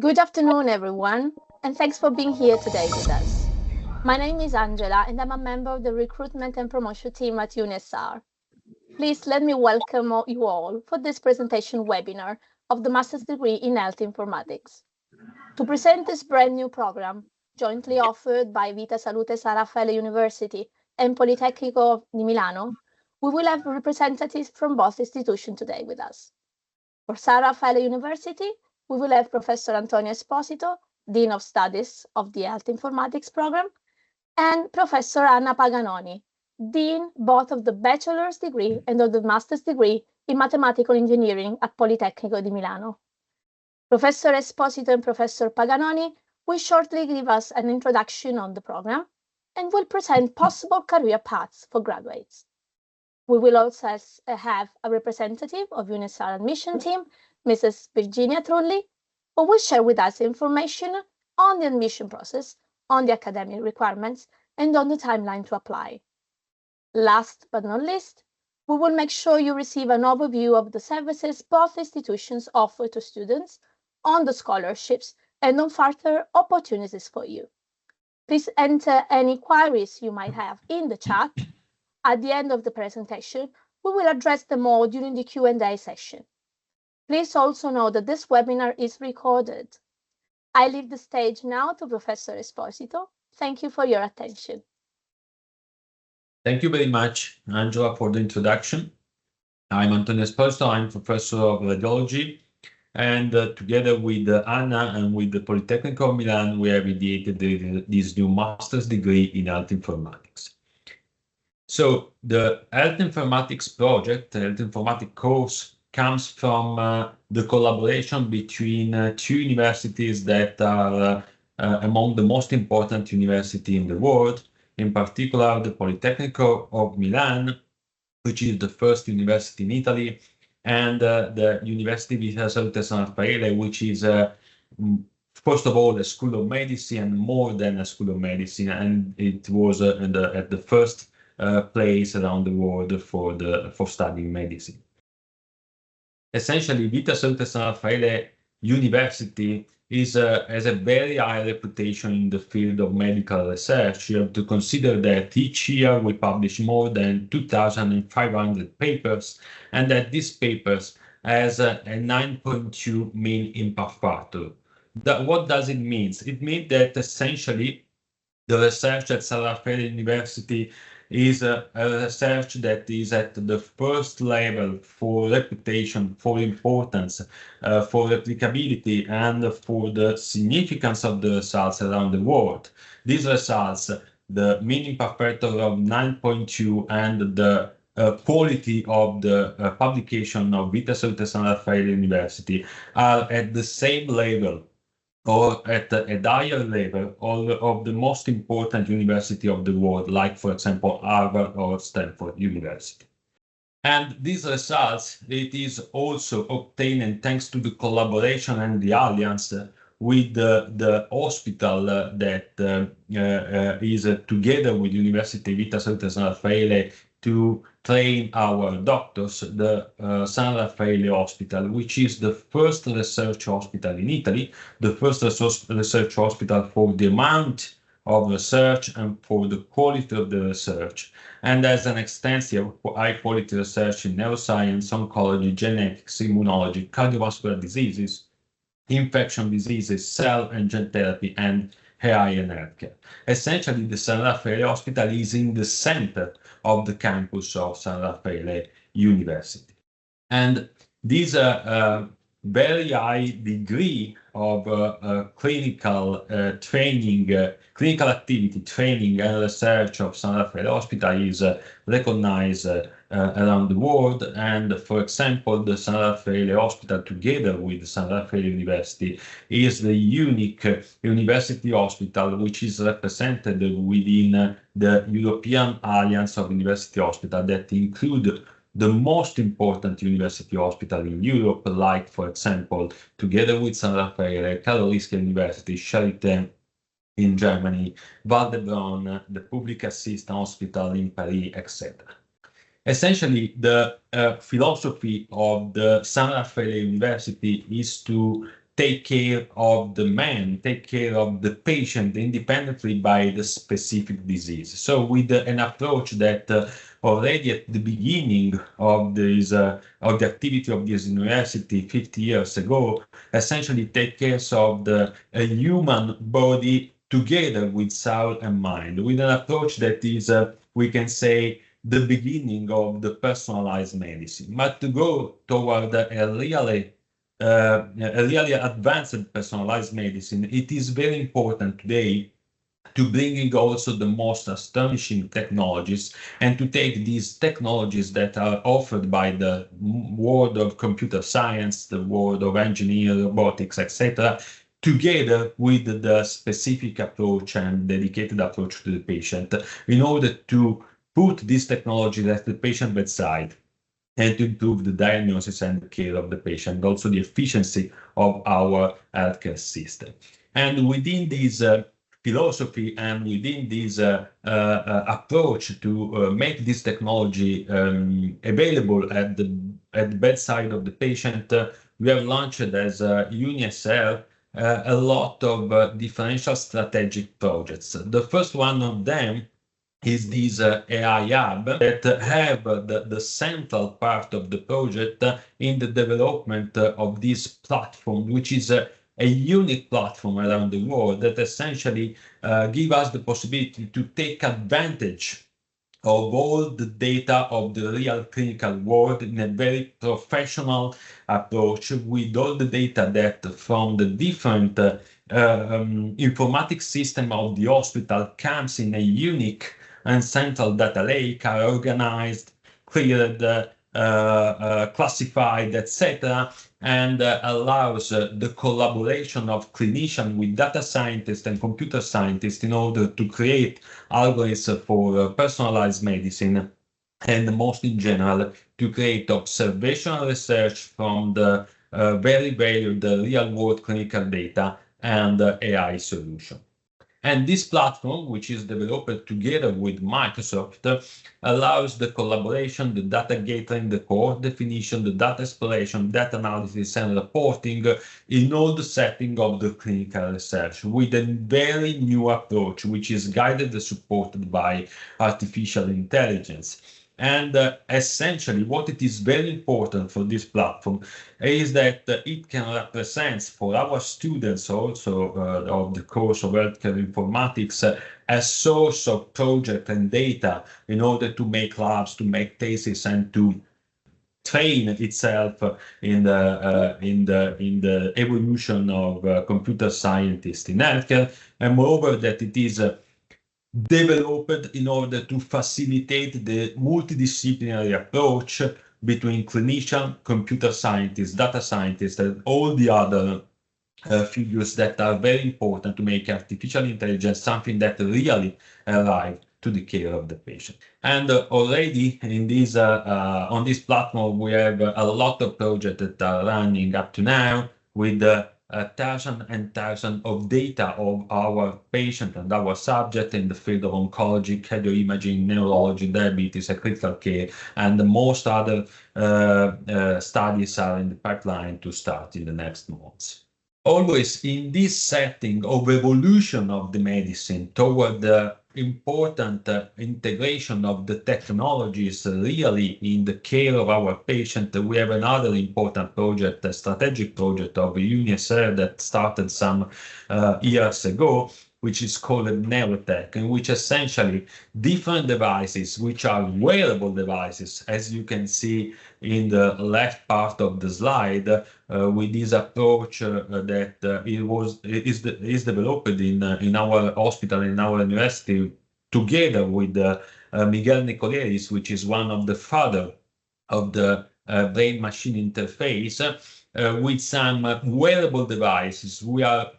Good afternoon, everyone, and thanks for being here today with us. My name is Angela, and I'm a member of the recruitment and promotion team at UniSR. Please let me welcome you all for this presentation webinar of the Master's degree in Health Informatics. To present this brand new program, jointly offered by Vita-Salute Raffaele University and Politecnico di Milano, we will have representatives from both institutions today with us. For San Raffaele University, we will have Professor Antonio Esposito, Dean of Studies of the Health Informatics program, and Professor Anna Paganoni, Dean both of the bachelor's degree and of the master's degree in mathematical engineering at Politecnico di Milano. Professor Esposito and Professor Paganoni will shortly give us an introduction on the program and will present possible career paths for graduates. We will also have a representative of UniSR admission team, Mrs. Virginia Trulli, who will share with us information on the admission process, on the academic requirements, and on the timeline to apply. Last but not least, we will make sure you receive an overview of the services both institutions offer to students, on the scholarships, and on further opportunities for you. Please enter any queries you might have in the chat. At the end of the presentation, we will address them all during the Q&A session. Please also know that this webinar is recorded. I leave the stage now to Professor Esposito. Thank you for your attention. Thank you very much, Angela, for the introduction. I'm Antonio Esposito. I'm Professor of Radiology, and together with Anna and with the Politecnico of Milan, we have ideated this new master's degree in Health Informatics. So the Health Informatics project, the Health Informatics course, comes from the collaboration between two universities that are among the most important universities in the world, in particular the Politecnico of Milan, which is the first university in Italy, and the University Vita-Salute San Raffaele, which is first of all a school of medicine and more than a school of medicine, and it was at the first place around the world for studying medicine. Essentially, Vita-Salute San Raffaele University has a very high reputation in the field of medical research. You have to consider that each year we publish more than 2,500 papers, and that these papers has a 9.2 mean impact factor. What does it mean? It means that essentially the research at San Raffaele University is a research that is at the first level for reputation, for importance, for replicability, and for the significance of the results around the world. These results, the mean impact factor of 9.2 and the quality of the publication of Vita-Salute San Raffaele University are at the same level or at a higher level of the most important university of the world, like, for example, Harvard or Stanford University. And these results, it is also obtained thanks to the collaboration and the alliance with the hospital that is together with University Vita-Salute San Raffaele to train our doctors, the San Raffaele Hospital, which is the first research hospital in Italy, the first research hospital for the amount of research and for the quality of the research, and has an extensive high-quality research in neuroscience, oncology, genetics, immunology, cardiovascular diseases, infection diseases, cell and gene therapy, and AI and healthcare. Essentially, the San Raffaele Hospital is in the center of the campus of San Raffaele University. And this very high degree of clinical training, clinical activity, training and research of San Raffaele Hospital is recognized around the world. And for example, the San Raffaele Hospital, together with San Raffaele University, is the unique university hospital which is represented within the European Alliance of University Hospitals that include the most important university hospital in Europe, like, for example, together with San Raffaele, Karolinska University, Charité in Germany, Val d'Hebron, the Public Assistance Hospital in Paris, etc. Essentially, the philosophy of the San Raffaele University is to take care of the man, take care of the patient independently by the specific disease. So with an approach that already at the beginning of this of the activity of this university 50 years ago, essentially take care of the human body together with soul and mind, with an approach that is, we can say, the beginning of the personalized medicine. But to go toward a really advanced personalized medicine, it is very important today to bringing also the most astonishing technologies and to take these technologies that are offered by the world of computer science, the world of engineering, robotics, etc., together with the specific approach and dedicated approach to the patient in order to put this technology at the patient bedside and to improve the diagnosis and the care of the patient, also the efficiency of our healthcare system. And within this philosophy and within this approach to make this technology available at the bedside of the patient, we have launched as UniSR a lot of differential strategic projects. The first one of them is this AI hub that have the central part of the project in the development of this platform, which is a unique platform around the world that essentially give us the possibility to take advantage of all the data of the real clinical world in a very professional approach, with all the data that from the different informatics system of the hospital comes in a unique and central data lake, are organized, cleared, classified, etc., and allows the collaboration of clinicians with data scientists and computer scientists in order to create algorithms for personalized medicine, and most in general, to create observational research from the very valued real-world clinical data and AI solution. And this platform, which is developed together with Microsoft, allows the collaboration, the data gathering, the cohort definition, the data exploration, data analysis, and reporting in all the setting of the clinical research with a very new approach, which is guided and supported by artificial intelligence. And essentially, what it is very important for this platform is that it can represent for our students also of the course of healthcare informatics a source of project and data in order to make labs, to make thesis, and to train itself in the evolution of computer scientists in healthcare, and moreover that it is developed in order to facilitate the multidisciplinary approach between clinician, computer scientists, data scientists, and all the other figures that are very important to make artificial intelligence something that really arrive to the care of the patient. And already in this on this platform, we have a lot of projects that are running up to now with thousands and thousands of data of our patient and our subject in the field of oncology, cardio imaging, neurology, diabetes, and critical care, and most other studies are in the pipeline to start in the next months. Always in this setting of evolution of the medicine toward the important integration of the technologies really in the care of our patient, we have another important project, a strategic project of UniSR that started some years ago, which is called Neurotech, in which essentially different devices, which are wearable devices, as you can see in the left part of the slide, with this approach that is developed in our hospital, in our university, together with Miguel Nicoleris, which is one of the father of the brain-machine interface, with some wearable devices. We are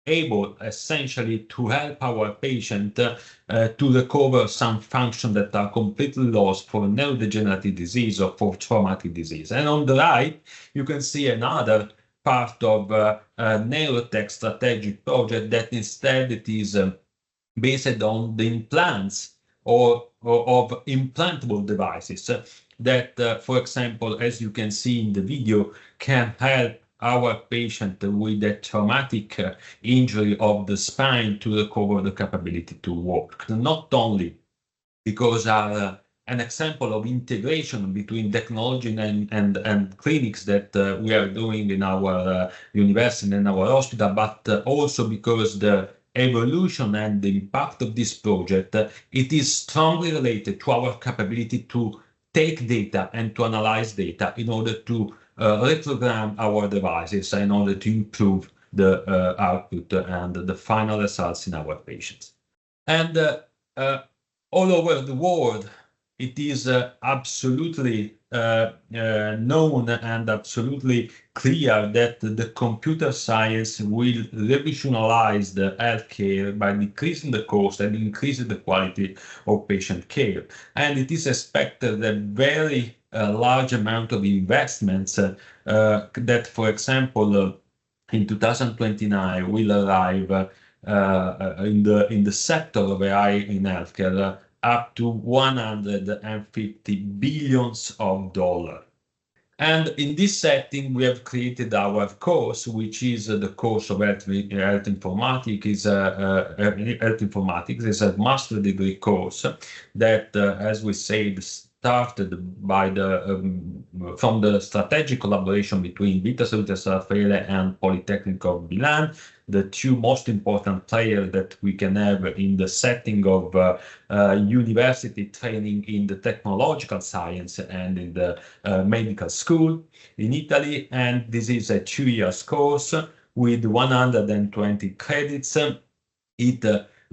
able essentially to help our patient to recover some function that are completely lost for neurodegenerative disease or for traumatic disease. And on the right, you can see another part of a Neurotech strategic project that instead it is based on the implants or of implantable devices that, for example, as you can see in the video, can help our patient with a traumatic injury of the spine to recover the capability to walk. Not only because are an example of integration between technology and clinics that we are doing in our university and our hospital, but also because the evolution and the impact of this project, it is strongly related to our capability to take data and to analyze data in order to reprogram our devices in order to improve the output and the final results in our patients. And all over the world, it is absolutely known and absolutely clear that the computer science will revolutionize the healthcare by decreasing the cost and increasing the quality of patient care. And it is expected that very large amount of investments that, for example, in 2029 will arrive in the sector of AI in healthcare up to 150 billions of dollars. And in this setting, we have created our course, which is the course of health informatics. Health informatics is a master degree course that, as we said, started by from the strategic collaboration between Vita-Salute Raffaele and Politecnico of Milan, the two most important players that we can have in the setting of university training in the technological science and in the medical school in Italy. And this is a 2-year course with 120 credits.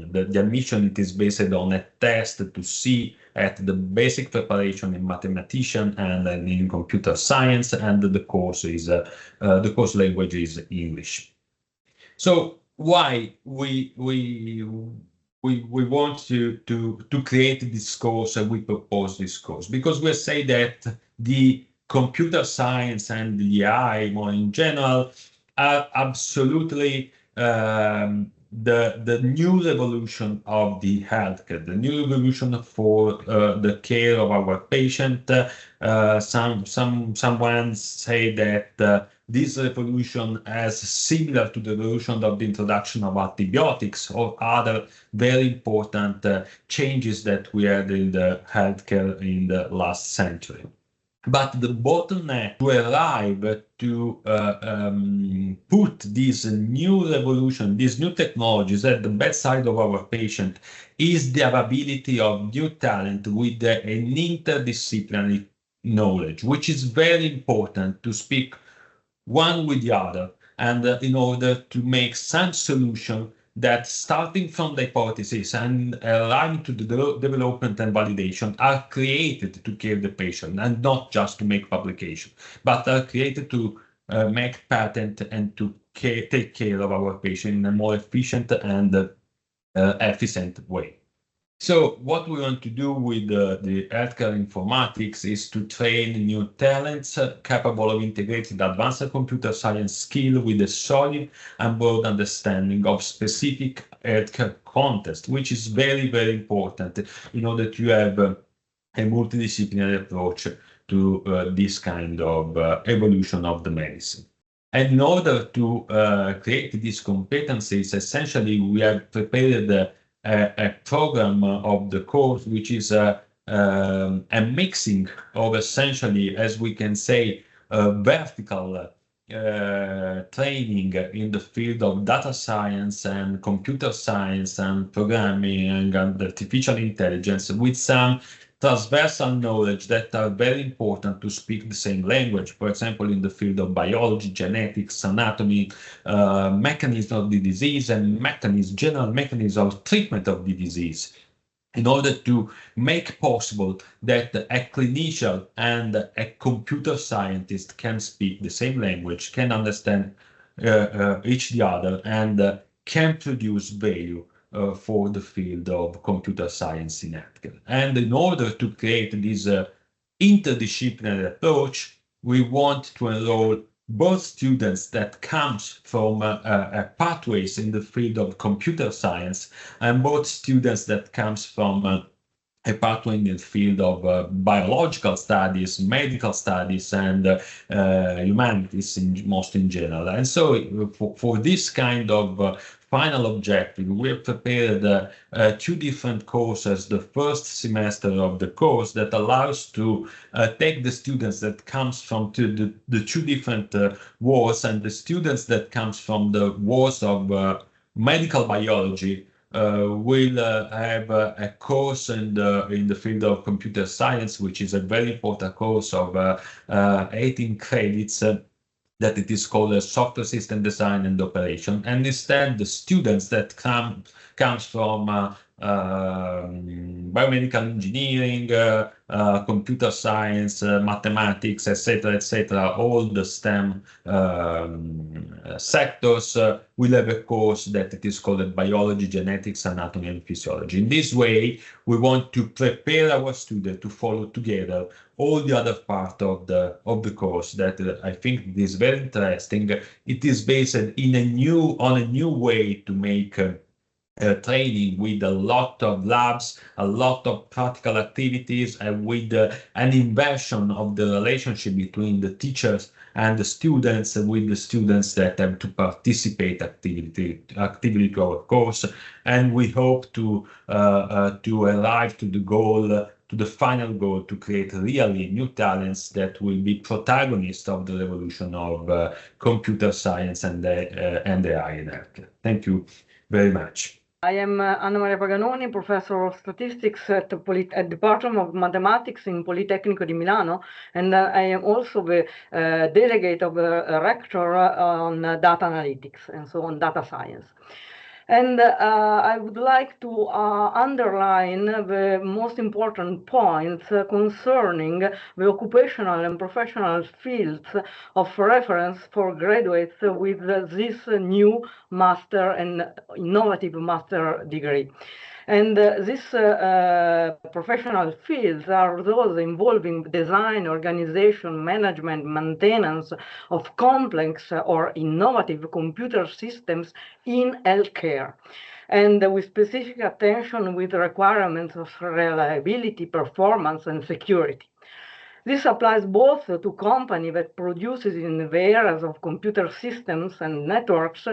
The admission, it is based on a test to see at the basic preparation in mathematician and in computer science, and the course is the course language is English. So why we want to create this course and we propose this course? Because we say that the computer science and the AI more in general are absolutely the new revolution of the healthcare, the new revolution for the care of our patient. Someone say that this revolution is similar to the revolution of the introduction of antibiotics or other very important changes that we had in the healthcare in the last century. But the bottleneck to arrive to put this new revolution, these new technologies at the bedside of our patient is the availability of new talent with an interdisciplinary knowledge, which is very important to speak one with the other, and in order to make some solution that, starting from the hypothesis and arriving to the development and validation, are created to care the patient and not just to make publication, but are created to make patent and to take care of our patient in a more efficient and efficient way. So what we want to do with the healthcare informatics is to train new talents capable of integrating advanced computer science skill with a solid and broad understanding of specific healthcare context, which is very, very important in order to have a multidisciplinary approach to this kind of evolution of the medicine. And in order to create these competencies, essentially we have prepared a program of the course, which is a mixing of, essentially, as we can say, vertical training in the field of data science and computer science and programming and artificial intelligence, with some transversal knowledge that are very important to speak the same language. For example, in the field of biology, genetics, anatomy, mechanism of the disease, and general mechanism of treatment of the disease, in order to make possible that a clinician and a computer scientist can speak the same language, can understand each the other, and can produce value for the field of computer science in healthcare. And in order to create this interdisciplinary approach, we want to enroll both students that comes from pathways in the field of computer science and both students that comes from a pathway in the field of biological studies, medical studies, and humanities most in general. And so for this kind of final objective, we have prepared 2 different courses, the first semester of the course that allows to take the students that comes from the 2 different worlds, and the students that comes from the worlds of medical biology will have a course in the field of computer science, which is a very important course of 18 credits. That it is called a software system design and operation, and instead the students that comes from biomedical engineering, computer science, mathematics, etc., all the STEM sectors will have a course that it is called biology, genetics, anatomy, and physiology. In this way, we want to prepare our students to follow together all the other part of the course that I think is very interesting. It is based on a new way to make training with a lot of labs, a lot of practical activities, and with an inversion of the relationship between the teachers and the students, with the students that have to participate actively to our course. And we hope to arrive to the goal, to the final goal, to create really new talents that will be protagonists of the revolution of computer science and AI in healthcare. Thank you very much. I am Anna Maria Paganoni, professor of statistics at the Department of Mathematics in Politecnico di Milano, and I am also the delegate of the rector on data analytics and so on data science. And I would like to underline the most important points concerning the occupational and professional fields of reference for graduates with this new master and innovative master degree. And these professional fields are those involving design, organization, management, maintenance of complex or innovative computer systems in healthcare, and with specific attention with requirements of reliability, performance, and security. This applies both to company that produces in the areas of computer systems and networks,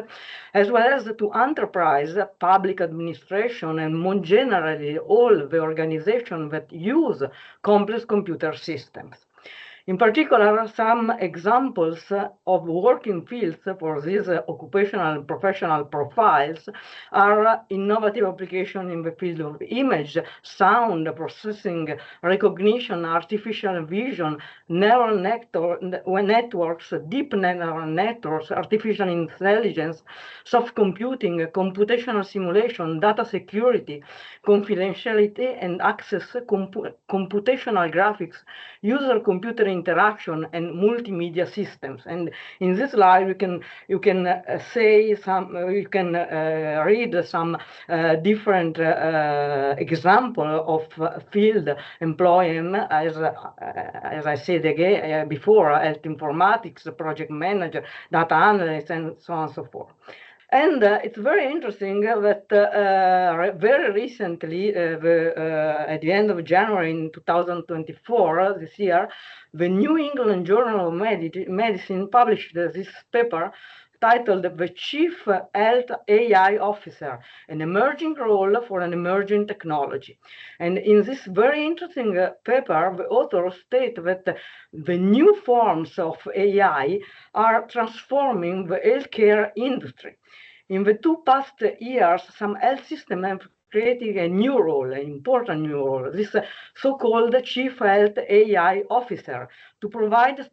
as well as to enterprise, public administration, and more generally all the organizations that use complex computer systems. In particular, some examples of working fields for these occupational and professional profiles are innovative applications in the field of image, sound processing, recognition, artificial vision, neural networks, deep neural networks, artificial intelligence, soft computing, computational simulation, data security, confidentiality and access, computational graphics, user-computer interaction, and multimedia systems. And in this slide, you can read some different example of field employment, as I said again before, health informatics, project manager, data analyst, and so on and so forth. And it's very interesting that very recently, at the end of January in 2024, this year, the New England Journal of Medicine published this paper titled The Chief Health AI Officer, an emerging role for an emerging technology. And in this very interesting paper, the authors state that the new forms of AI are transforming the healthcare industry. In the 2 past years, some health systems have created a new role, an important new role, this so-called Chief Health AI Officer, to provide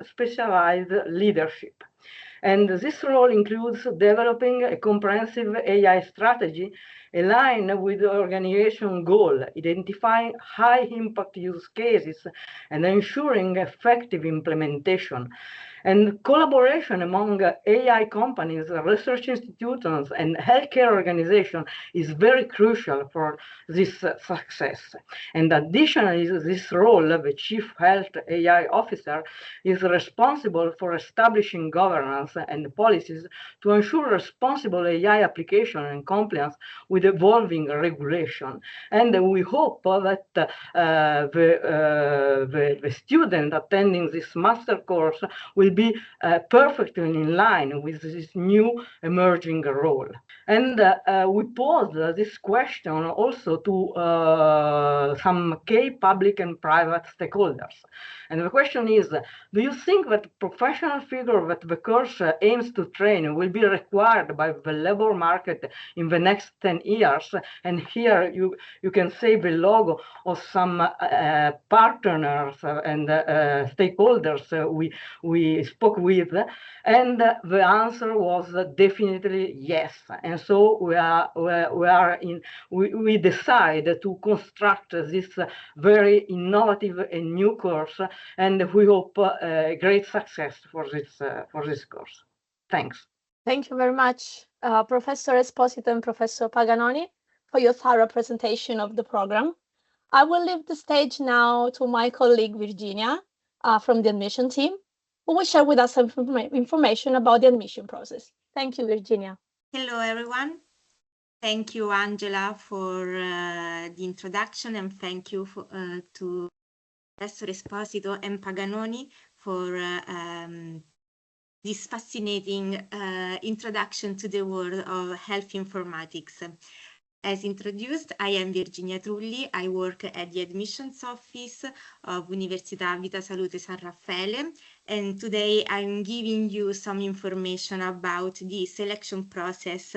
specialized leadership. And this role includes developing a comprehensive AI strategy aligned with the organization goal, identifying high-impact use cases, and ensuring effective implementation. And collaboration among AI companies, research institutions, and healthcare organizations is very crucial for this success. And additionally, this role of the Chief Health AI Officer is responsible for establishing governance and policies to ensure responsible AI application and compliance with evolving regulation. And we hope that the student attending this master course will be perfectly in line with this new emerging role. And we pose this question also to some key public and private stakeholders. And the question is, do you think that professional figure that the course aims to train will be required by the labor market in the next 10 years? And here you can say the logo of some partners and stakeholders we spoke with, and the answer was definitely yes. And so we decide to construct this very innovative and new course, and we hope great success for this course. Thanks. Thank you very much, Professor Esposito and Professor Paganoni, for your thorough presentation of the program. I will leave the stage now to my colleague Virginia from the admission team, who will share with us some information about the admission process. Thank you, Virginia. Hello, everyone. Thank you, Angela, for the introduction, and thank you to Professor Esposito and Paganoni for this fascinating introduction to the world of health informatics. As introduced, I am Virginia Trulli. I work at the admissions office of Università Vita-Salute San Raffaele, and today I'm giving you some information about the selection process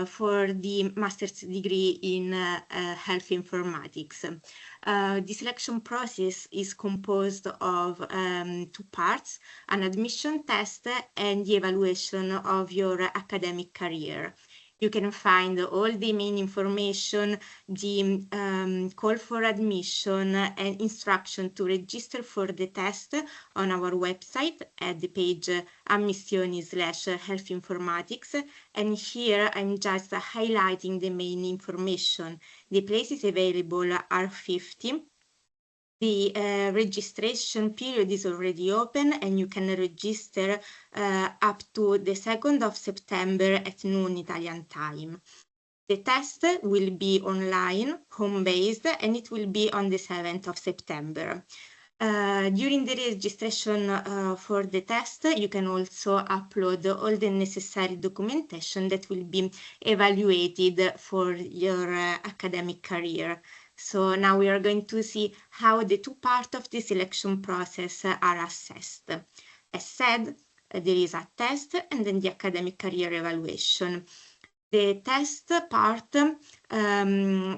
for the master's degree in health informatics. The selection process is composed of 2 parts, an admission test and the evaluation of your academic career. You can find all the main information, the call for admission and instruction to register for the test on our website at the page ammissioni/health-informatics. And here I'm just highlighting the main information. The places available are 50. The registration period is already open, and you can register up to the 2nd of September at noon Italian time. The test will be online, home-based, and it will be on the 7th of September. During the registration for the test, you can also upload all the necessary documentation that will be evaluated for your academic career. So now we are going to see how the 2 parts of the selection process are assessed. As said, there is a test and then the academic career evaluation. The test part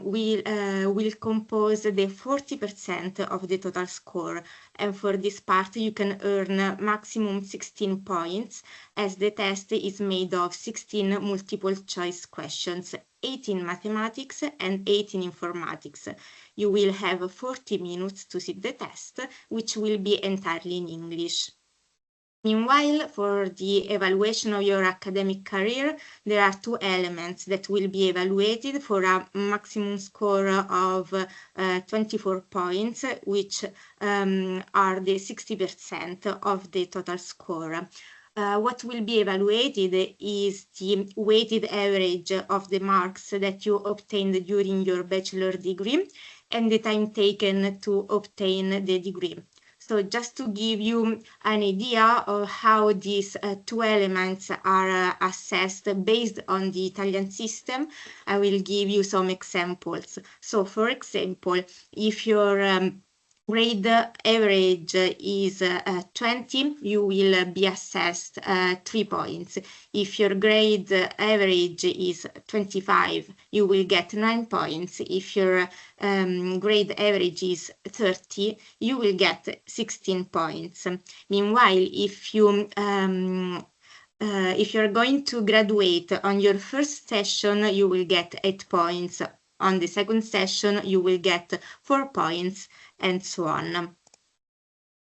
will compose the 40% of the total score, and for this part you can earn maximum 16 points, as the test is made of 16 multiple choice questions, 18 mathematics and 18 informatics. You will have 40 minutes to sit the test, which will be entirely in English. Meanwhile, for the evaluation of your academic career, there are 2 elements that will be evaluated for a maximum score of 24 points, which are the 60% of the total score. What will be evaluated is the weighted average of the marks that you obtained during your bachelor degree and the time taken to obtain the degree. So just to give you an idea of how these 2 elements are assessed based on the Italian system, I will give you some examples. So for example, if your grade average is 20, you will be assessed 3 points. If your grade average is 25, you will get 9 points. If your grade average is 30, you will get 16 points. Meanwhile, if you're going to graduate on your first session, you will get 8 points. On the second session, you will get 4 points, and so on.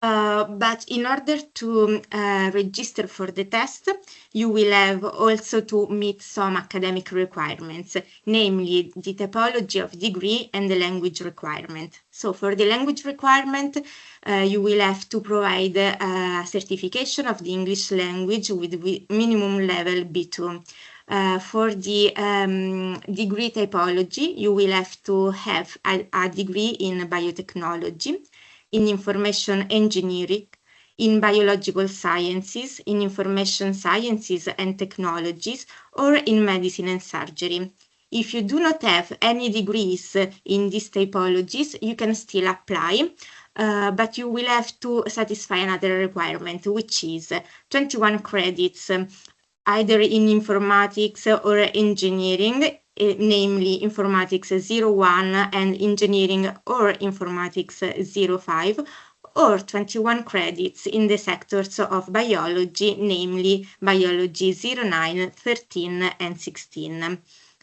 But in order to register for the test, you will have also to meet some academic requirements, namely the typology of degree and the language requirement. So for the language requirement, you will have to provide a certification of the English language with minimum level B2. For the degree typology, you will have to have a degree in biotechnology, in information engineering, in biological sciences, in information sciences and technologies, or in medicine and surgery. If you do not have any degrees in these typologies, you can still apply, but you will have to satisfy another requirement, which is 21 credits, either in informatics or engineering, namely informatics 01 and engineering or informatics 05, or 21 credits in the sectors of biology, namely biology 09, 13, and 16.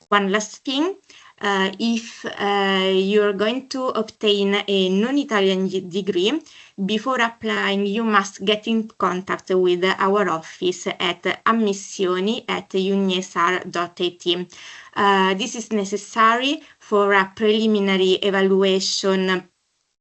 One last thing, if you're going to obtain a non-Italian degree, before applying, you must get in contact with our office at ammissioni@unisr.it. This is necessary for a preliminary evaluation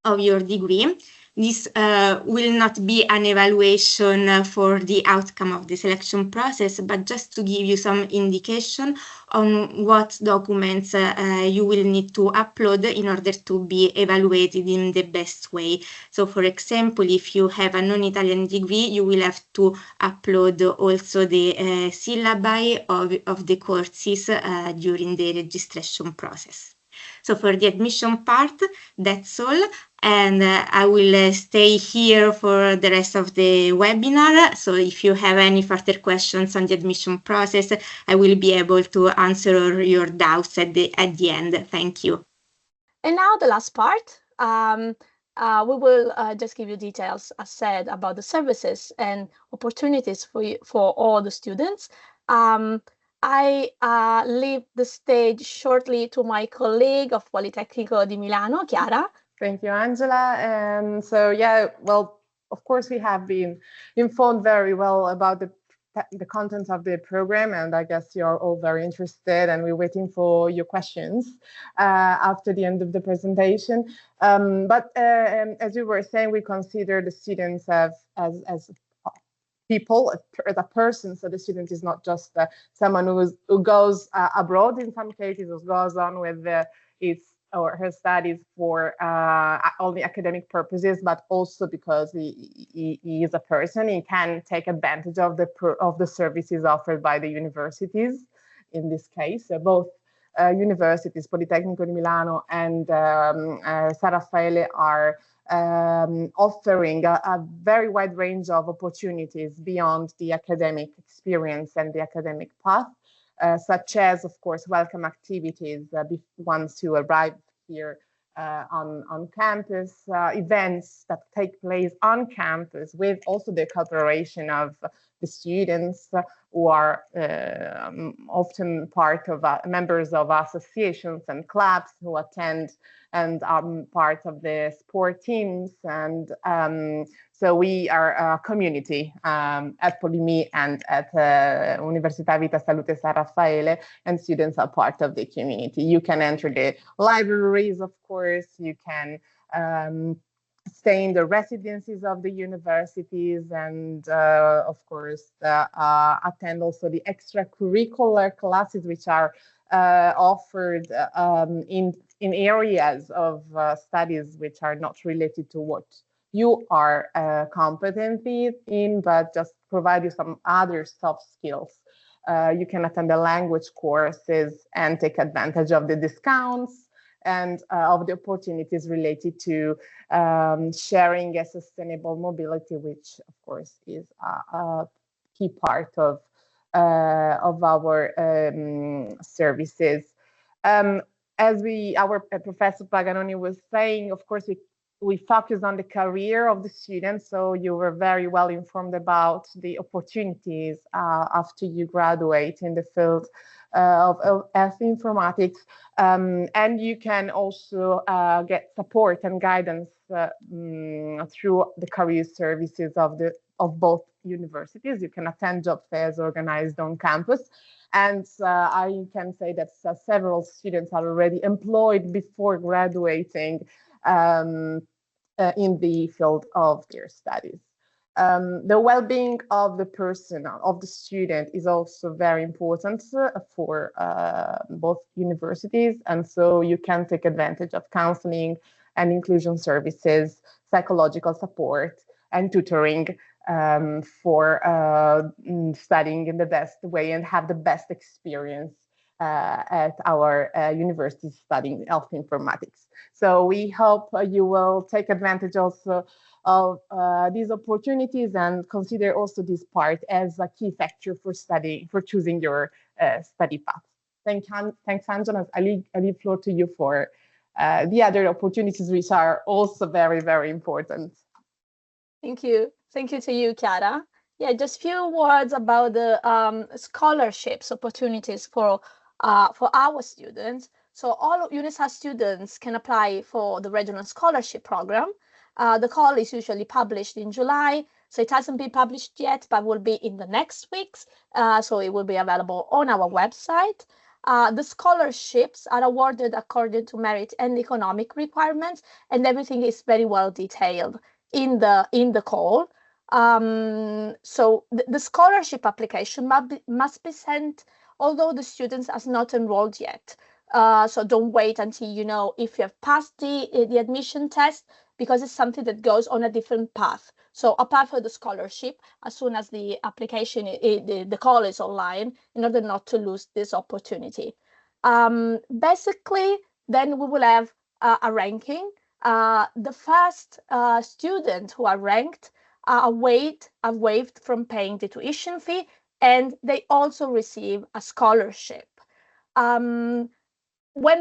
of your degree. This will not be an evaluation for the outcome of the selection process, but just to give you some indication on what documents you will need to upload in order to be evaluated in the best way. So for example, if you have a non-Italian degree, you will have to upload also the syllabi of the courses during the registration process. So for the admission part, that's all. And I will stay here for the rest of the webinar. So if you have any further questions on the admission process, I will be able to answer your doubts at the end. Thank you. And now the last part. We will just give you details, as said, about the services and opportunities for all the students. I leave the stage shortly to my colleague of Politecnico di Milano, Chiara. Thank you, Angela. And so, yeah, well, of course, we have been informed very well about the content of the program, and I guess you're all very interested, and we're waiting for your questions after the end of the presentation. But as we were saying, we consider the students as people, as a person. So the student is not just someone who goes abroad in some cases, or goes on with his or her studies for only academic purposes, but also because he is a person. He can take advantage of the services offered by the universities. In this case, both universities, Politecnico di Milano and San Raffaele, are offering a very wide range of opportunities beyond the academic experience and the academic path. Such as, of course, welcome activities once you arrive here on campus, events that take place on campus with also the cooperation of the students who are often part of members of associations and clubs who attend and are part of the sport teams. And so we are a community at PoliMi and at Università Vita-Salute San Raffaele, and students are part of the community. You can enter the libraries, of course. You can stay in the residencies of the universities, and of course attend also the extracurricular classes which are offered in areas of studies which are not related to what you are competent in, but just provide you some other soft skills. You can attend the language courses and take advantage of the discounts and of the opportunities related to sharing a sustainable mobility, which of course is a key part of our services. As our Professor Paganoni was saying, of course, we we focus on the career of the students, so you were very well informed about the opportunities after you graduate in the field of health informatics, and you can also get support and guidance through the career services of both universities. You can attend job fairs organized on campus, and I can say that several students are already employed before graduating in the field of their studies. The well-being of the person, of the student, is also very important for both universities, and so you can take advantage of counseling and inclusion services, psychological support, and tutoring for studying in the best way and have the best experience at our university studying health informatics. So we hope you will take advantage also of these opportunities and consider also this part as a key factor for studying, for choosing your study path. Thanks, Angela. I leave floor to you for the other opportunities, which are also very, very important. Thank you. Thank you to you, Chiara. Yeah, just a few words about the scholarships opportunities for our students. So all UniSR students can apply for the regional scholarship program. The call is usually published in July, so it hasn't been published yet, but will be in the next weeks. So it will be available on our website. The scholarships are awarded according to merit and economic requirements, and everything is very well detailed in the call. So the scholarship application must be sent although the students are not enrolled yet. So don't wait until you know if you have passed the admission test, because it's something that goes on a different path. So apply for the scholarship as soon as the application, the call is online, in order not to lose this opportunity. Basically, then we will have a ranking. The first students who are ranked are waived from paying the tuition fee, and they also receive a scholarship. When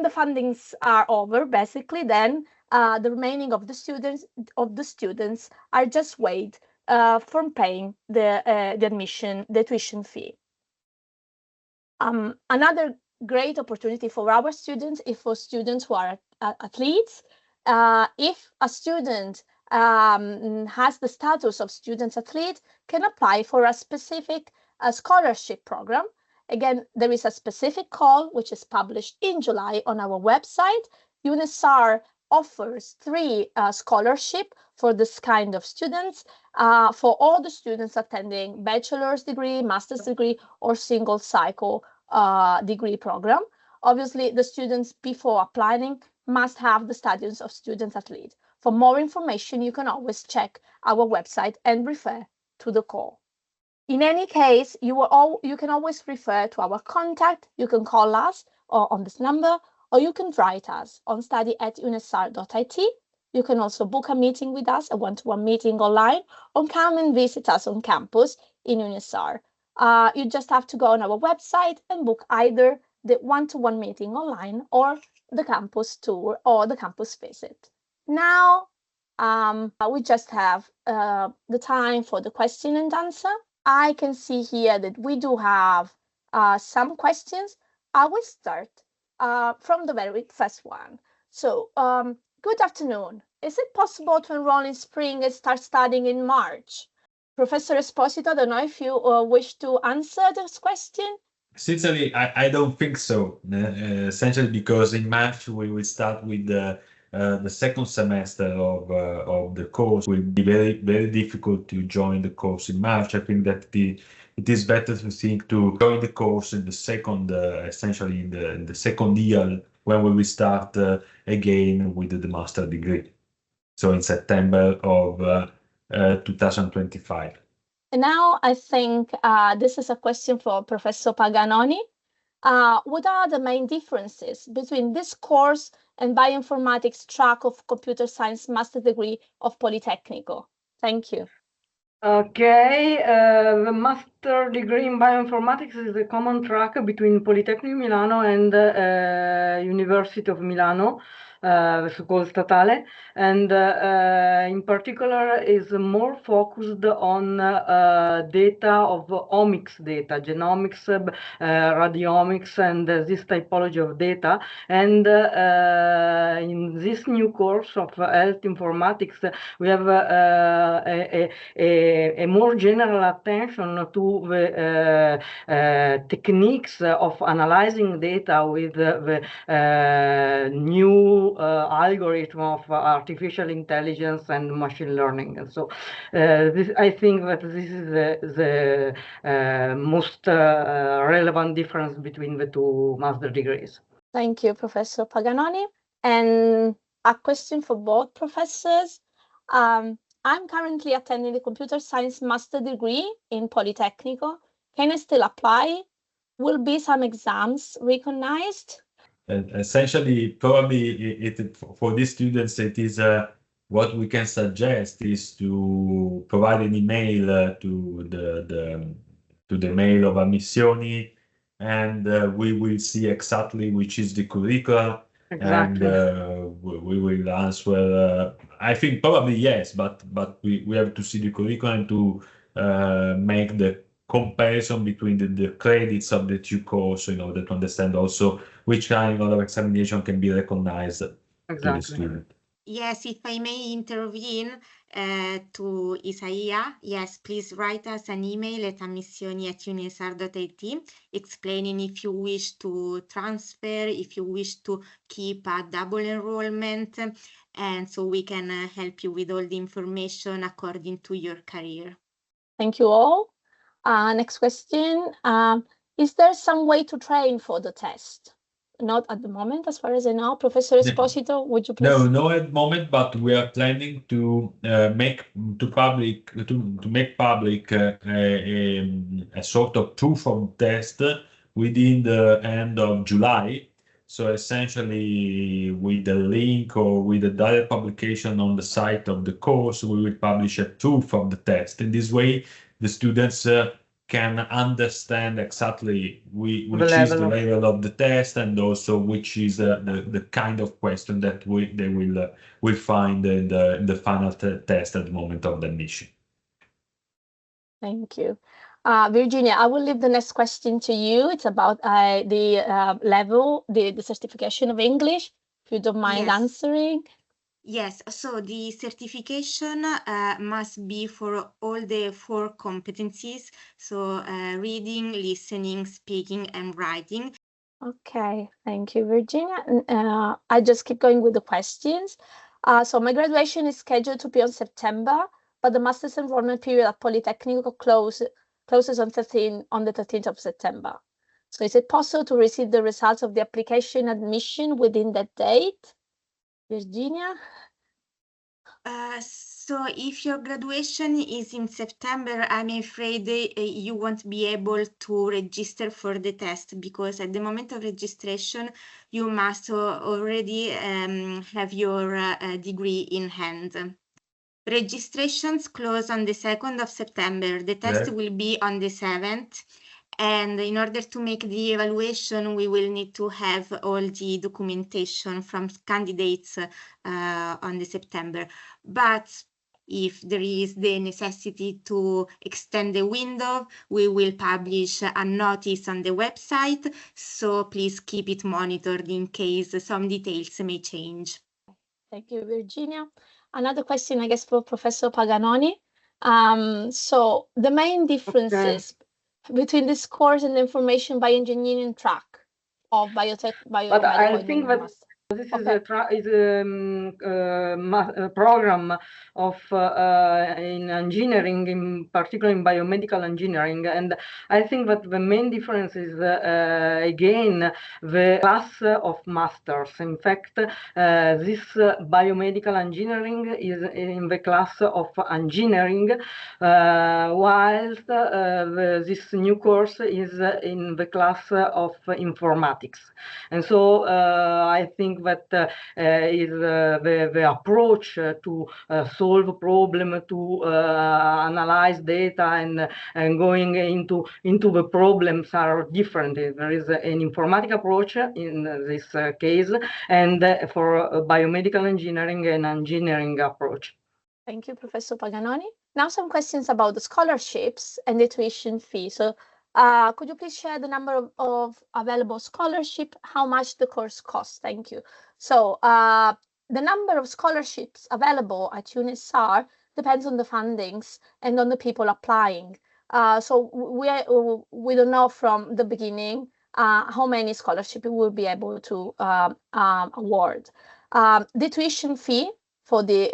the fundings are over, basically, then the remaining of the students are just waived from paying the tuition fee. Another great opportunity for our students is for students who are athletes. If a student has the status of student athlete, can apply for a specific scholarship program. Again, there is a specific call which is published in July on our website. UniSR offers 3 scholarships for this kind of students, for all the students attending bachelor's degree, master's degree, or single cycle degree program. Obviously, the students before applying must have the status of student athlete. For more information, you can always check our website and refer to the call. In any case, you can always refer to our contact. You can call us on this number, or you can write us on study@unisr.it. You can also book a meeting with us, a one-to-one meeting online, or come and visit us on campus in UniSR. You just have to go on our website and book either the one-to-one meeting online or the campus tour or the campus visit. Now, we just have the time for the question and answer. I can see here that we do have some questions. I will start from the very first one. So, good afternoon. Is it possible to enroll in spring and start studying in March? Professor Esposito, I don't know if you wish to answer this question. Sincerely, I don't think so. Essentially, because in March we will start with the second semester of the course. It will be very, very difficult to join the course in March. I think that it is better to think to join the course in the second, essentially in the second year, when we will start again with the master degree. So in September of 2025. And now I think this is a question for Professor Paganoni. What are the main differences between this course and bioinformatics track of computer science master degree of Politecnico? Thank you. Okay, the master degree in bioinformatics is a common track between Politecnico Milano and University of Milano, so-called Statale, and in particular is more focused on data of omics data, genomics, radiomics, and this typology of data. And in this new course of health informatics, we have a more general attention to the techniques of analyzing data with the new algorithm of artificial intelligence and machine learning. And so I think that this is the most relevant difference between the two master degrees. Thank you, Professor Paganoni. And a question for both professors. I'm currently attending the computer science master degree in Politecnico. Can I still apply? Will be some exams recognized? Essentially, probably for these students, it is what we can suggest is to provide an email to the mail of Ammissioni, and we will see exactly which is the curriculum. Exactly. And we will answer. I think probably yes, but we have to see the curriculum to make the comparison between the credits of the two courses in order to understand also which kind of examination can be recognized to the student. Yes, if I may intervene to Isaia, yes, please write us an email at ammissioni@unisr.it explaining if you wish to transfer, if you wish to keep a double enrollment, and so we can help you with all the information according to your career. Thank you all. Next question. Is there some way to train for the test? Not at the moment, as far as I know. Professor Esposito, would you please? No, at the moment, but we are planning to make public a sort of proof of test within the end of July. So essentially, with the link or with the direct publication on the site of the course, we will publish a proof of the test. In this way, the students can understand exactly which is the level of the test, and also which is the kind of question that they will find in the final test at the moment of the admission. Thank you. Virginia, I will leave the next question to you. It's about the level, the certification of English, if you don't mind answering. Yes, so the certification must be for all the 4 competencies, so reading, listening, speaking, and writing. Okay, thank you, Virginia. I just keep going with the questions. So my graduation is scheduled to be on September, but the master's enrollment period at Politecnico closes on the 13th of September. So is it possible to receive the results of the application admission within that date? Virginia? So if your graduation is in September, I'm afraid you won't be able to register for the test, because at the moment of registration, you must already have your degree in hand. Registrations close on the 2nd of September. The test will be on the 7th. And in order to make the evaluation, we will need to have all the documentation from candidates on the September. But if there is the necessity to extend the window, we will publish a notice on the website. So please keep it monitored in case some details may change. Thank you, Virginia. Another question, I guess, for Professor Paganoni. So the main differences between this course and the information bioengineering track of biotech. But I think that this is a program of in engineering, in particular in biomedical engineering, and I think that the main difference is again the class of masters. In fact, this biomedical engineering is in the class of engineering, whilst this new course is in the class of informatics. And so I think think that is the approach to solve a problem, to analyze data, and going into the problems are different. There is an informatic approach in this case, and for biomedical engineering, an engineering approach. Thank you, Professor Paganoni. Now some questions about the scholarships and the tuition fee. So could you please share the number of available scholarship, how much the course costs? Thank you. So the number of scholarships available at UniSR depends on the fundings and on the people applying. So we don't know from the beginning how many scholarships we will be able to award. The tuition fee for the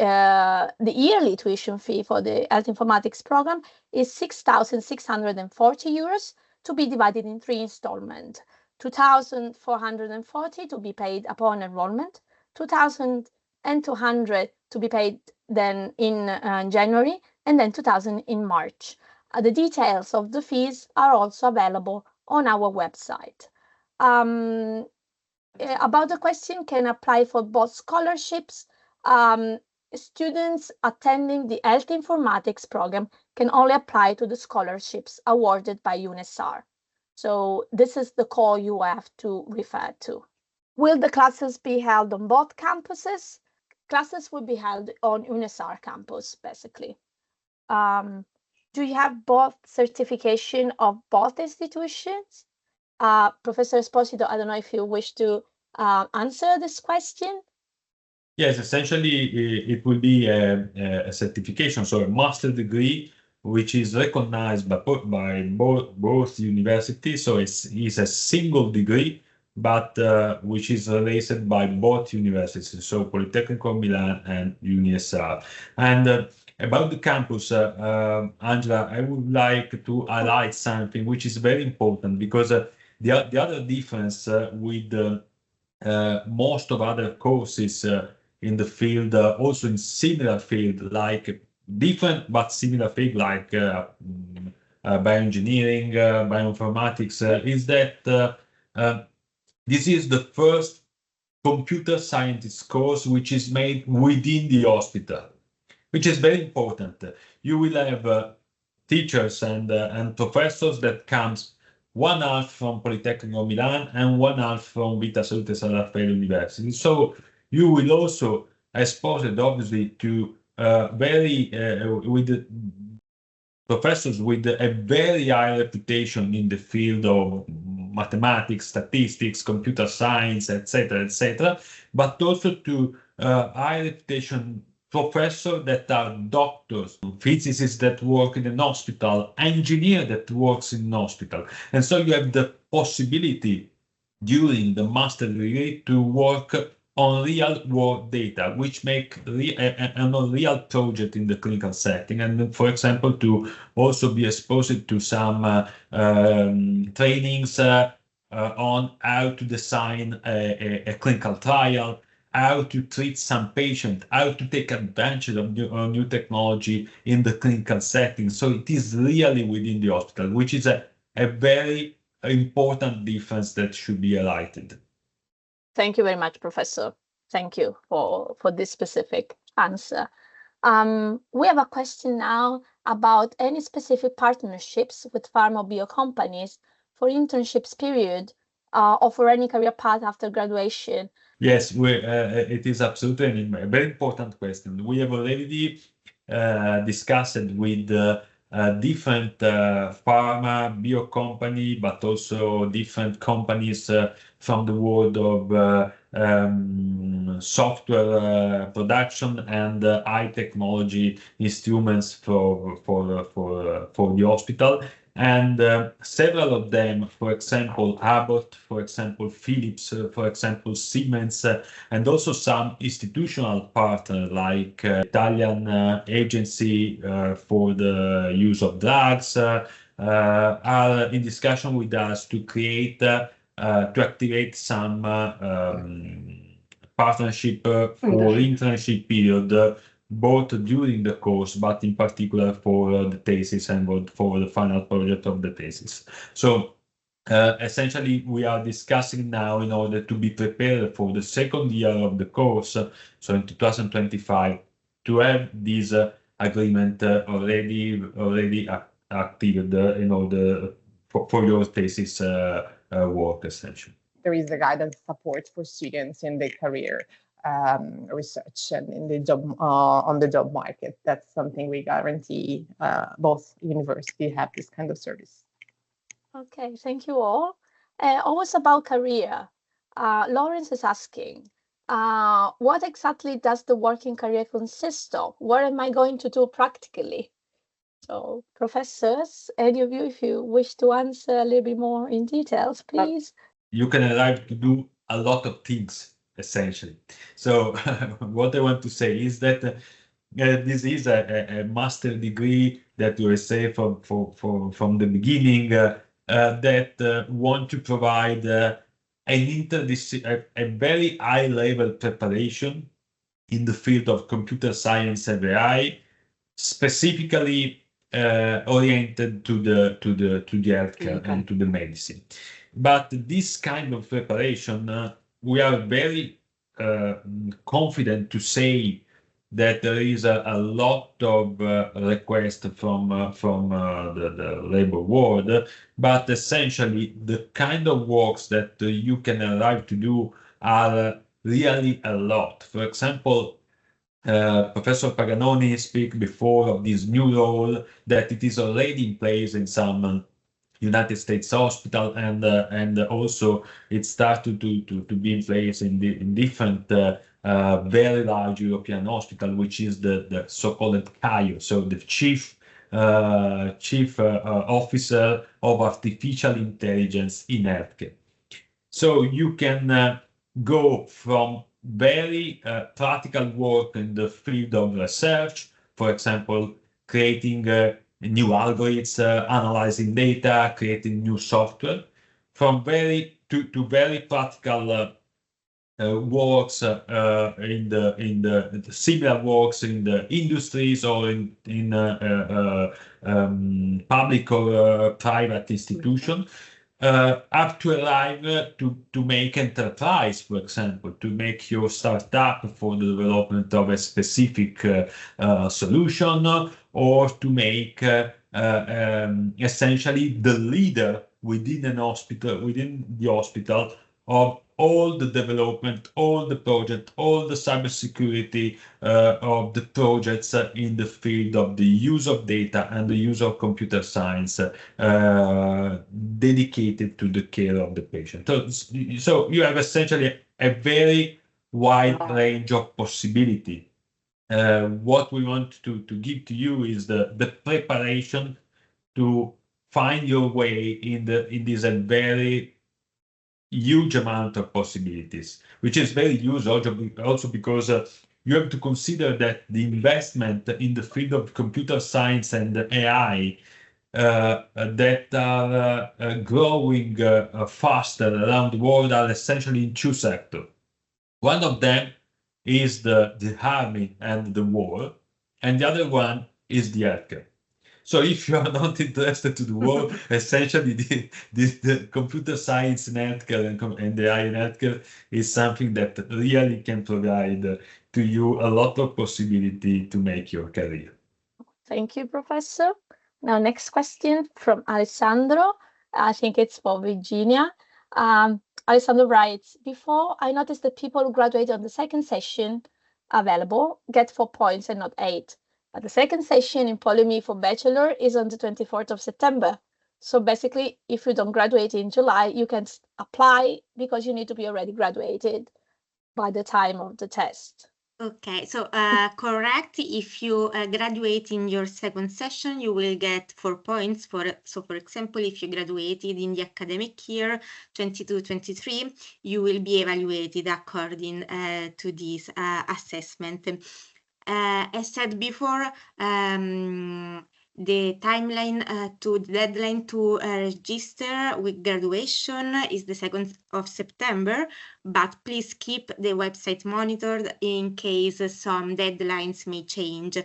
yearly tuition fee for the Health Informatics program is 6,640 euros to be divided in 3 installments. 2,440 to be paid upon enrollment, 2,200 to be paid then in January, and then 2,000 in March. The details of the fees are also available on our website. About the question, can apply for both scholarships. Students attending the Health Informatics program can only apply to the scholarships awarded by UniSR. So this is the call you have to refer to. Will the classes be held on both campuses? Classes will be held on UniSR campus, basically. Do you have both certification of both institutions? Professor Esposito, I don't know if you wish to answer this question. Yes, essentially it will be a certification, so a master degree, which is recognized by both universities. So it's a single degree, but which is released by both universities, so Politecnico, Milan, and UniSR. And about the campus, Angela, I would like to highlight something which is very important, because the other difference with most of other courses in the field, also in similar field, like different but similar field, like bioengineering, bioinformatics, is that this is the first computer scientist course which is made within the hospital, which is very important. You will have teachers and professors that comes 1/2 from Politecnico Milan and 1/2 from Vita-Salute San Raffaele University. So you will also exposed, obviously, to with professors with a very high reputation in the field of mathematics, statistics, computer science, etc., but also to high reputation professors that are doctors, physicists that work in an hospital, engineer that works in an hospital. And so you have the possibility during the master degree to work on real world data, which make a real project in the clinical setting. And for example, to also be exposed to some trainings on how to design a clinical trial, how to treat some patient, how to take advantage of new technology in the clinical setting. So it is really within the hospital, which is a very important difference that should be highlighted. Thank you very much, Professor. Thank you for this specific answer. We have a question now about any specific partnerships with pharma bio companies for internships period or for any career path after graduation. Yes, it is absolutely a very important question. We have already discussed with different pharma bio company, but also different companies from the world of software production and high technology instruments for the hospital. And several of them, for example, Abbott, for example, Philips, for example, Siemens, and also some institutional partners like Italian agency for the use of drugs are in discussion with us to create, to activate some partnership for internship period, both during the course, but in particular for the thesis and for the final project of the thesis. So essentially we are discussing now in order to be prepared for the second year of the course, so in 2025, to have this agreement already activated in order for your thesis work, essentially. There is a guidance support for students in their career research and in the job on the job market. That's something we guarantee. Both universities have this kind of service. Okay, thank you all. Always about career. Lawrence is asking, what exactly does the working career consist of? What am I going to do practically? So, professors, any of you, if you wish to answer a little bit more in details, please. You can arrive to do a lot of things, essentially. So what I want to say is that this is a master degree that we say from the beginning that want to provide a very high level preparation in the field of computer science and AI, specifically oriented to the healthcare and to the medicine. But this kind of preparation, we are very confident to say that there is a lot of requests from the labor world, but essentially the kind of works that you can arrive to do are really a lot. For example, Professor Paganoni speak before of this new role that it is already in place in some United States hospital, and also it started to be in place in different very large European hospital, which is the so-called CAIO, so the chief officer of artificial intelligence in healthcare. So you can go from very practical work in the field of research, for example, creating new algorithms, analyzing data, creating new software, from very practical works in the similar works in the industries or in public or private institution. Up to arrive to make enterprise, for example, to make your startup for the development of a specific solution, or to make essentially the leader within the hospital of all the development, all the project, all the cybersecurity of the projects in the field of the use of data and the use of computer science dedicated to the care of the patient. So you have essentially a very wide range of possibility. What we want to give to you is the preparation to find your way in this very huge amount of possibilities, which is very huge also because you have to consider that the investment in the field of computer science and AI that are growing faster around the world are essentially in two sectors. One of them is the army and the war, and the other one is the healthcare. So if you are not interested to the war, essentially the computer science in healthcare and the AI in healthcare is something that really can provide to you a lot of possibility to make your career. Thank you, Professor. Now, next question from Alessandro. I think it's for Virginia. Alessandro writes, before I noticed that people who graduate on the second session available get 4 points and not 8. But the second session in PoliMi for bachelor is on the 24th of September. So basically, if you don't graduate in July, you can apply because you need to be already graduated by the time of the test. Okay, so correct. If you graduate in your second session, you will get 4 points. So for example, if you graduated in the academic year 22-23, you will be evaluated according to this assessment. As said before, the timeline to the deadline to register with graduation is the 2nd of September, but please keep the website monitored in case some deadlines may change.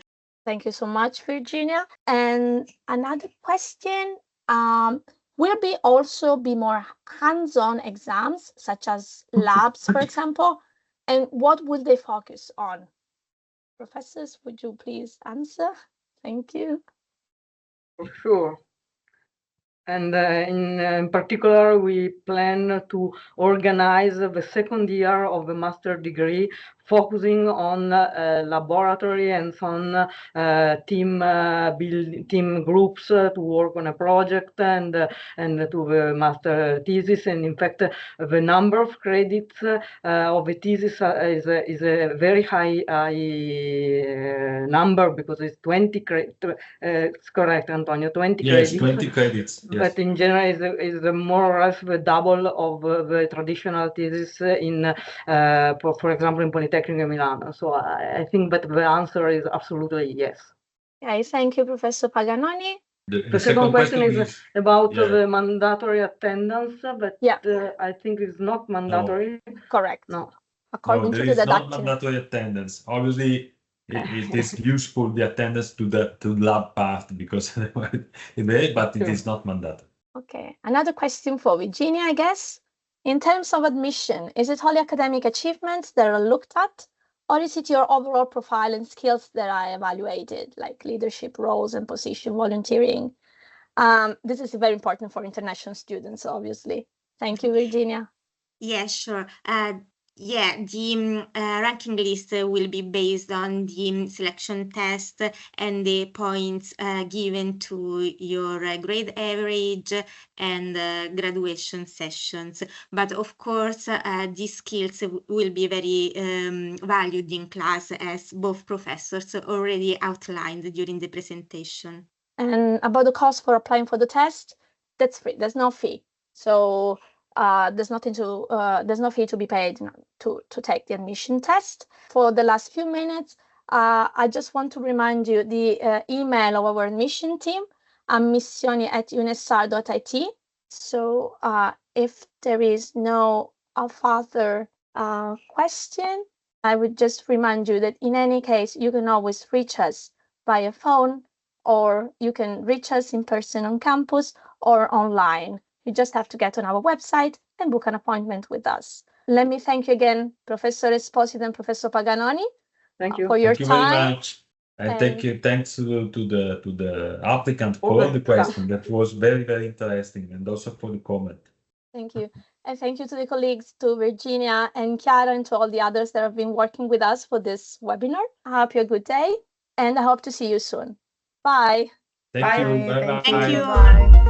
Thank you so much, Virginia. And another question, Will also be more hands-on exams, such as labs, for example? And what will they focus on? Professors, would you please answer? Thank you. For sure. And in particular, we plan to organize the second year of the master degree, focusing on laboratory and on team groups to work on a project and to the master thesis. And in fact, the number of credits of the thesis is a very high number, because it's 20 credits. It's correct, Antonio, 20 credits. Yes, 20 credits. Yes. But in general, is more or less the double of the traditional thesis in, for example, in Politecnico Milano. So I think that the answer is absolutely yes. Okay, thank you, Professor Paganoni. The second question is about the mandatory attendance, but I think it's not mandatory. No. Correct. No. According to the there is not mandatory attendance. Obviously, it is useful, the attendance to the lab part, because but it is not mandatory. Okay, another question for Virginia, I guess. In terms of admission, is it only academic achievements that are looked at, or is it your overall profile and skills that are evaluated, like leadership roles and position, volunteering? This is very important for international students, obviously. Thank you, Virginia. Yeah, sure. The ranking list will be based on the selection test and the points given to your grade average and graduation sessions. But of course, these skills will be very valued in class, as both professors already outlined during the presentation. And about the cost for applying for the test, that's free. There's no fee. So there's no fee to be paid to take the admission test. For the last few minutes, I just want to remind you the email of our admission team, ammissioni@unisr.it. So if there is no further question, I would just remind you that in any case, you can always reach us via phone, or you can reach us in person on campus or online. You just have to get on our website and book an appointment with us. Let me thank you again, Professor Esposito and Professor Paganoni. Thank you for your time. Thank you very much. And thanks to the applicant for the question. That was very, very interesting, and also for the comment. Thank you. And thank you to the colleagues, to Virginia and Chiara, and to all the others that have been working with us for this webinar. I hope you have a good day, and I hope to see you soon. Bye. Thank you. Bye-bye. Thank you. Bye.